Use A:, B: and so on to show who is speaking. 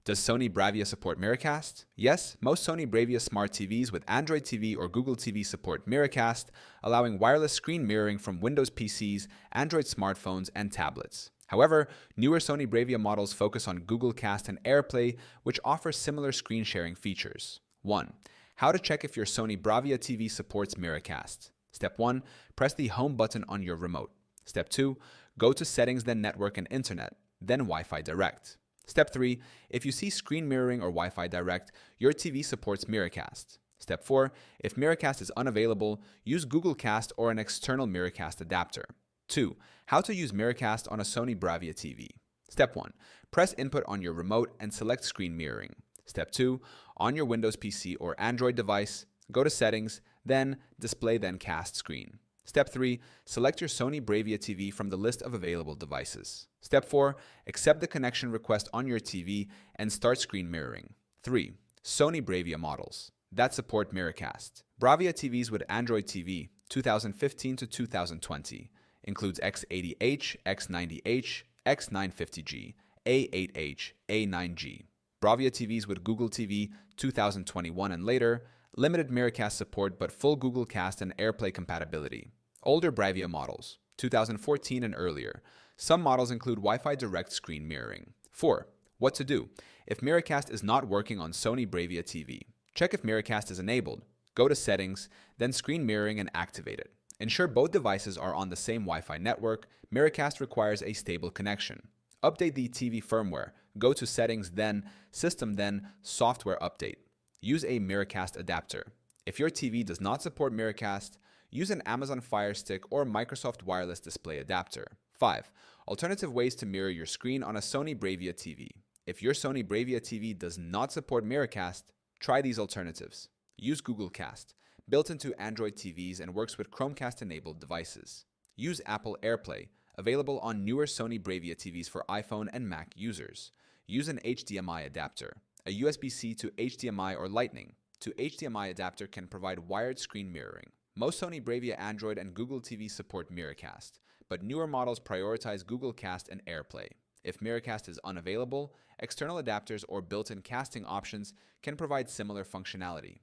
A: Does Sony Bravia support Miracast? Yes, most Sony Bravia Smart TVs with Android TV or Google TV support Miracast, allowing wireless screen mirroring from Windows PCs, Android smartphones, and tablets. However, newer Sony Bravia models focus on Google Cast and AirPlay, which offer similar screen sharing features. 1. How to check if your Sony Bravia TV supports Miracast. Step 1. Press the Home button on your remote. Step 2. Go to Settings, then Network and Internet, then Wi-Fi Direct. Step 3. If you see screen mirroring or Wi-Fi Direct, your TV supports Miracast. Step 4. If Miracast is unavailable, use Google Cast or an external Miracast adapter. 2. How to use Miracast on a Sony Bravia TV. Step 1. Press Input on your remote and select Screen Mirroring. Step 2. On your Windows PC or Android device, go to Settings, then Display, then Cast Screen. Step 3. Select your Sony Bravia TV from the list of available devices. Step 4. Accept the connection request on your TV and start screen mirroring. 3. Sony Bravia models that support Miracast. Bravia TVs with Android TV 2015 to 2020 includes X80H, X90H, X950G, A8H, A9G. Bravia TVs with Google TV 2021 and later, limited Miracast support but full Google Cast and AirPlay compatibility. Older Bravia models, 2014 and earlier. Some models include Wi-Fi Direct screen mirroring. 4. What to do if Miracast is not working on Sony Bravia TV. Check if Miracast is enabled. Go to Settings, then Screen Mirroring and activate it. Ensure both devices are on the same Wi-Fi network. Miracast requires a stable connection. Update the TV firmware. Go to Settings, then System, then Software Update. Use a Miracast adapter. If your TV does not support Miracast, use an Amazon Fire Stick or Microsoft Wireless Display adapter. 5. Alternative ways to mirror your screen on a Sony Bravia TV. If your Sony Bravia TV does not support Miracast, try these alternatives. Use Google Cast, built into Android TVs and works with Chromecast-enabled devices. Use Apple AirPlay, available on newer Sony Bravia TVs for iPhone and Mac users. Use an HDMI adapter. A USB-C to HDMI or Lightning to HDMI adapter can provide wired screen mirroring. Most Sony Bravia Android and Google TV support Miracast, but newer models prioritize Google Cast and AirPlay. If Miracast is unavailable, external adapters or built-in casting options can provide similar functionality.